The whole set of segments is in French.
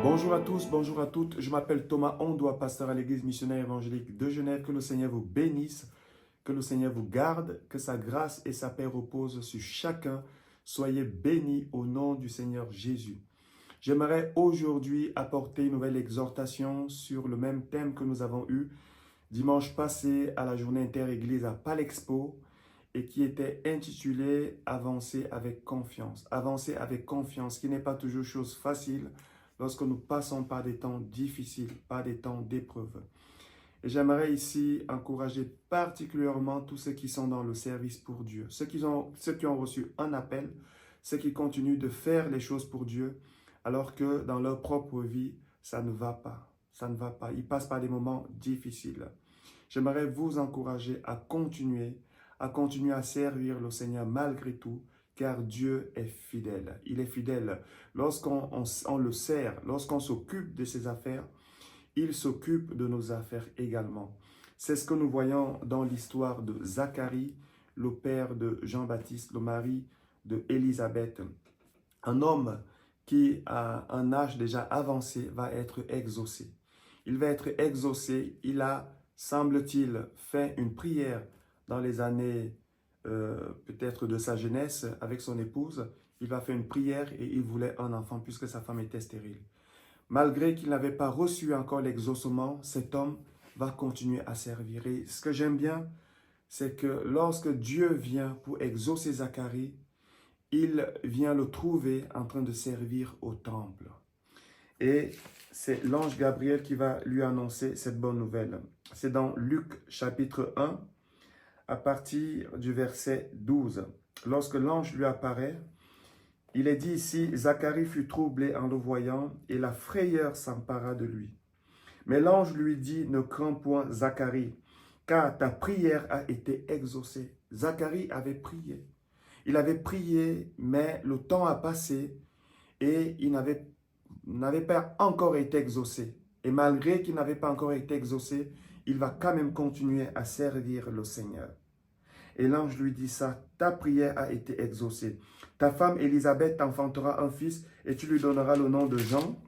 Bonjour à tous, bonjour à toutes. Je m'appelle Thomas Ondoa, pasteur à l'église missionnaire évangélique de Genève. Que le Seigneur vous bénisse, que le Seigneur vous garde, que sa grâce et sa paix reposent sur chacun. Soyez bénis au nom du Seigneur Jésus. J'aimerais aujourd'hui apporter une nouvelle exhortation sur le même thème que nous avons eu dimanche passé à la journée inter-église à Palexpo et qui était intitulé « Avancer avec confiance ». Avancer avec confiance, qui n'est pas toujours chose facile lorsque nous passons par des temps difficiles, par des temps d'épreuve. Et j'aimerais ici encourager particulièrement tous ceux qui sont dans le service pour Dieu, ceux qui ont reçu un appel, ceux qui continuent de faire les choses pour Dieu, alors que dans leur propre vie, ça ne va pas. Ça ne va pas. Ils passent par des moments difficiles. J'aimerais vous encourager à continuer à servir le Seigneur malgré tout, car Dieu est fidèle. Il est fidèle. Lorsqu'on le sert, lorsqu'on s'occupe de ses affaires, il s'occupe de nos affaires également. C'est ce que nous voyons dans l'histoire de Zacharie, le père de Jean-Baptiste, le mari de Élisabeth. Un homme qui, à un âge déjà avancé, va être exaucé. Il va être exaucé. Il a, semble-t-il, fait une prière dans les années peut-être de sa jeunesse avec son épouse. Il va faire une prière et il voulait un enfant puisque sa femme était stérile. Malgré qu'il n'avait pas reçu encore l'exaucement, cet homme va continuer à servir. Et ce que j'aime bien, c'est que lorsque Dieu vient pour exaucer Zacharie, il vient le trouver en train de servir au temple. Et c'est l'ange Gabriel qui va lui annoncer cette bonne nouvelle. C'est dans Luc chapitre 1, à partir du verset 12. Lorsque l'ange lui apparaît, il est dit ici, Zacharie fut troublé en le voyant et la frayeur s'empara de lui. Mais l'ange lui dit, ne crains point Zacharie, car ta prière a été exaucée. Zacharie avait prié. Il avait prié, mais le temps a passé et il n'avait pas encore été exaucé. Et malgré qu'il n'avait pas encore été exaucé, il va quand même continuer à servir le Seigneur. Et l'ange lui dit ça, ta prière a été exaucée. Ta femme Élisabeth t'enfantera un fils et tu lui donneras le nom de Jean.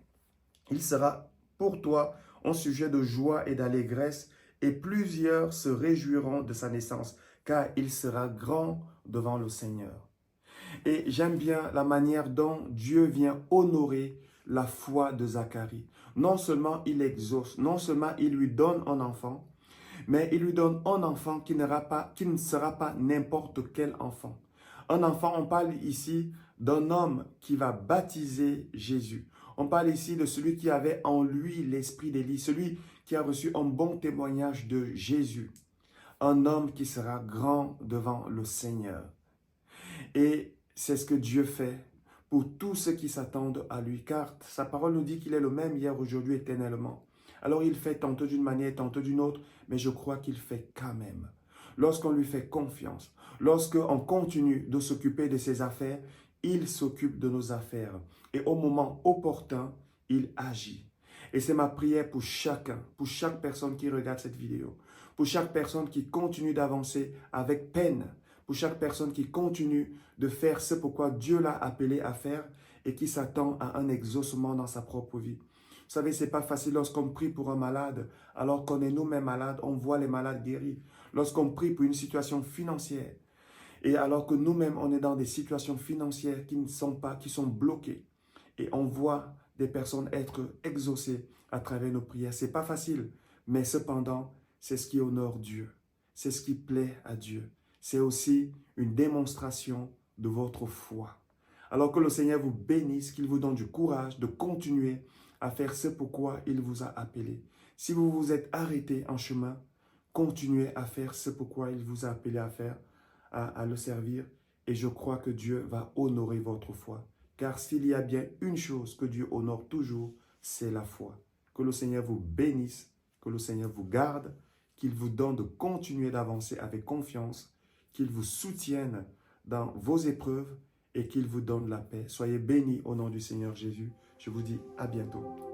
Il sera pour toi un sujet de joie et d'allégresse et plusieurs se réjouiront de sa naissance car il sera grand devant le Seigneur. Et j'aime bien la manière dont Dieu vient honorer la foi de Zacharie. Non seulement il exauce, non seulement il lui donne un enfant, mais il lui donne un enfant qui ne sera pas n'importe quel enfant. Un enfant, on parle ici d'un homme qui va baptiser Jésus. On parle ici de celui qui avait en lui l'esprit d'Élie, celui qui a reçu un bon témoignage de Jésus. Un homme qui sera grand devant le Seigneur. Et c'est ce que Dieu fait pour tous ceux qui s'attendent à lui, car sa parole nous dit qu'il est le même hier, aujourd'hui, éternellement. Alors il fait tantôt d'une manière, tantôt d'une autre, mais je crois qu'il fait quand même. Lorsqu'on lui fait confiance, lorsqu'on continue de s'occuper de ses affaires, il s'occupe de nos affaires. Et au moment opportun, il agit. Et c'est ma prière pour chacun, pour chaque personne qui regarde cette vidéo, pour chaque personne qui continue d'avancer avec peine, pour chaque personne qui continue de faire ce pourquoi Dieu l'a appelé à faire et qui s'attend à un exaucement dans sa propre vie. Vous savez, ce n'est pas facile lorsqu'on prie pour un malade, alors qu'on est nous-mêmes malades, on voit les malades guéris. Lorsqu'on prie pour une situation financière, et alors que nous-mêmes, on est dans des situations financières qui sont bloquées, et on voit des personnes être exaucées à travers nos prières. Ce n'est pas facile, mais cependant, c'est ce qui honore Dieu. C'est ce qui plaît à Dieu. C'est aussi une démonstration de votre foi. Alors que le Seigneur vous bénisse, qu'il vous donne du courage de continuer à faire ce pourquoi il vous a appelé. Si vous vous êtes arrêté en chemin, continuez à faire ce pourquoi il vous a appelé à faire, à le servir. Et je crois que Dieu va honorer votre foi. Car s'il y a bien une chose que Dieu honore toujours, c'est la foi. Que le Seigneur vous bénisse, que le Seigneur vous garde, qu'il vous donne de continuer d'avancer avec confiance, qu'il vous soutienne dans vos épreuves et qu'il vous donne la paix. Soyez bénis au nom du Seigneur Jésus. Je vous dis à bientôt.